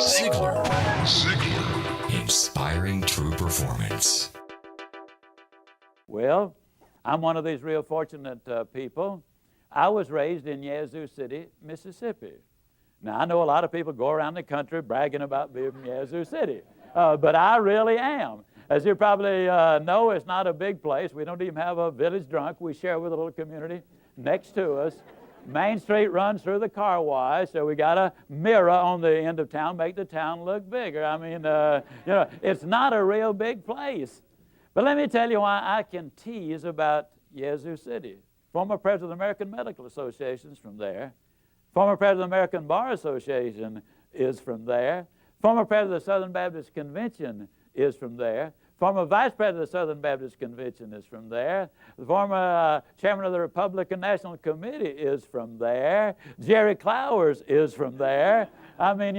Ziegler. Inspiring true performance. Well, I'm one of these real fortunate people. I was raised in Yazoo City, Mississippi. Now, I know a lot of people go around the country bragging about being from Yazoo City, but I really am. As you probably know, it's not a big place. We don't even have a village drunk. We share with a little community next to us. Main Street runs through the car wash, so we got a mirror on the end of town, make the town look bigger. I mean, it's not a real big place. But let me tell you why I can tease about Yazoo City. Former president of the American Medical Association is from there. Former president of the American Bar Association is from there. Former president of the Southern Baptist Convention is from there. Former vice president of the Southern Baptist Convention is from there. The former chairman of the Republican National Committee is from there. Jerry Clowers is from there. I mean,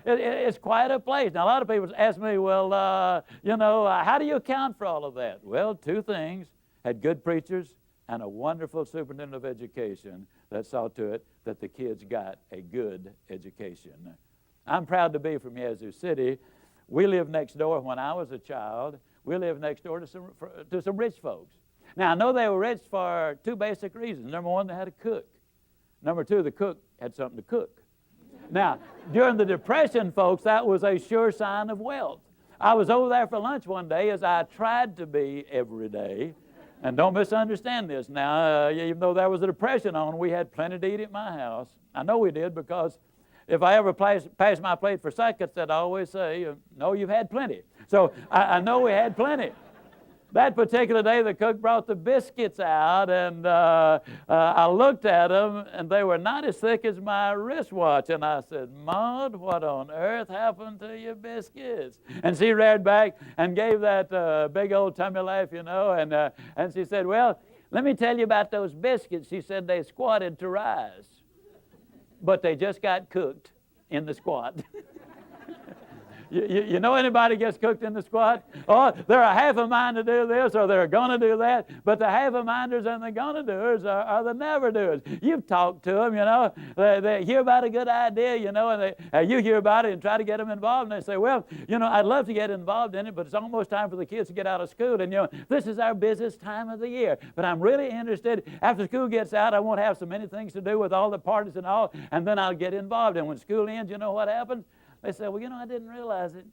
it's quite a place. Now, a lot of people ask me, well, how do you account for all of that? Well, two things. Had good preachers and a wonderful superintendent of education that saw to it that the kids got a good education. I'm proud to be from Yazoo City. We lived next door when I was a child. We lived next door to some rich folks. Now, I know they were rich for two basic reasons. Number one, they had a cook. Number two, the cook had something to cook. Now, during the Depression, folks, that was a sure sign of wealth. I was over there for lunch one day, as I tried to be every day. And don't misunderstand this now. Even though there was a Depression on, we had plenty to eat at my house. I know we did, because if I ever pass my plate for seconds, I'd always say, no, you've had plenty. So I know we had plenty. That particular day, the cook brought the biscuits out, and I looked at them, and they were not as thick as my wristwatch. And I said, Maud, what on earth happened to your biscuits? And she reared back and gave that big old tummy laugh, and she said, well, let me tell you about those biscuits. She said they squatted to rise, but they just got cooked in the squat. You know anybody gets cooked in the squat? Oh, they're a half a mind to do this, or they're going to do that. But the half-a-minders and the going-to-doers are the never-doers. You've talked to them, They hear about a good idea, and you hear about it and try to get them involved. And they say, well, I'd love to get involved in it, but it's almost time for the kids to get out of school. And, this is our busiest time of the year. But I'm really interested. After school gets out, I won't have so many things to do with all the parties and all, and then I'll get involved. And when school ends, you know what happens? They say, well, I didn't realize it,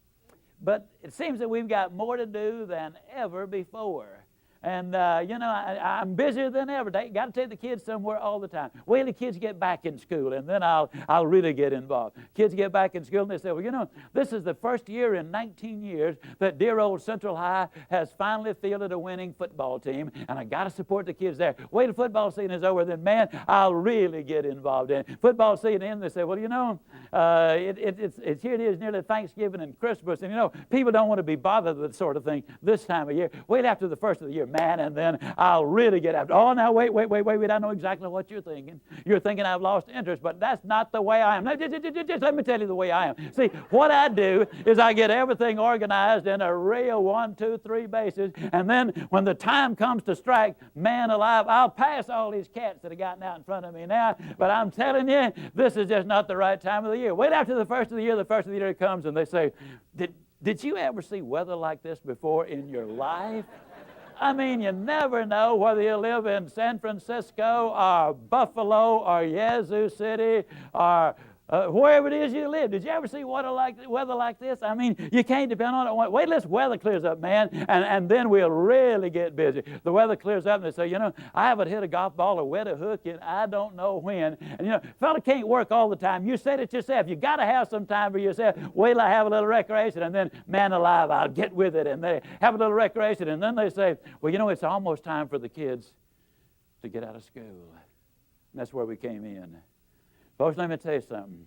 but it seems that we've got more to do than ever before. And, I'm busier than ever. Got to take the kids somewhere all the time. Wait till the kids get back in school, and then I'll really get involved. Kids get back in school, and they say, well, this is the first year in 19 years that dear old Central High has finally fielded a winning football team, and I got to support the kids there. Wait till football season is over, then, man, I'll really get involved in it. Football season ends, they say, well, it's here it is, nearly Thanksgiving and Christmas, and, people don't want to be bothered with this sort of thing this time of year. Wait after the first of the year, man, and then I'll really get after. Oh, now wait, I know exactly what you're thinking. You're thinking I've lost interest, but that's not the way I am. Just let me tell you the way I am. See, what I do is I get everything organized in a real 1, 2, 3 basis, and then when the time comes to strike, man alive, I'll pass all these cats that have gotten out in front of me now, but I'm telling you, this is just not the right time of the year. Wait after the first of the year comes, and they say, did you ever see weather like this before in your life? I mean, you never know whether you live in San Francisco or Buffalo or Yazoo City or wherever it is you live. Did you ever see weather like this? I mean, you can't depend on it. Wait till this weather clears up, man, and then we'll really get busy. The weather clears up, and they say, I haven't hit a golf ball or wet a hook in I don't know when. And, fella can't work all the time. You said it yourself. You got to have some time for yourself. Wait till I have a little recreation, and then, man alive, I'll get with it. And they have a little recreation, and then they say, well, it's almost time for the kids to get out of school. And that's where we came in. Folks, let me tell you something.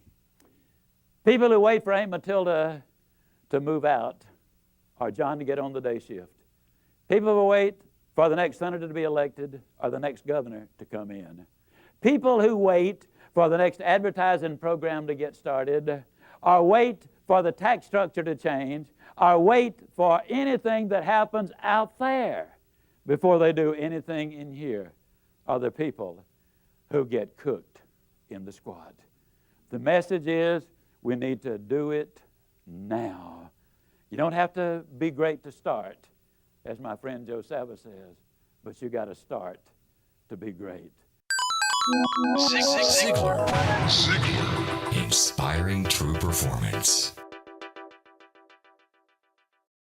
People who wait for Aunt Matilda to move out or John to get on the day shift. People who wait for the next senator to be elected or the next governor to come in. People who wait for the next advertising program to get started or wait for the tax structure to change or wait for anything that happens out there before they do anything in here are the people who get cooked in the squad. The message is We need to do it now. You don't have to be great to start, as my friend Joe Saba says, but you got to start to be great. Ziegler. Inspiring true performance.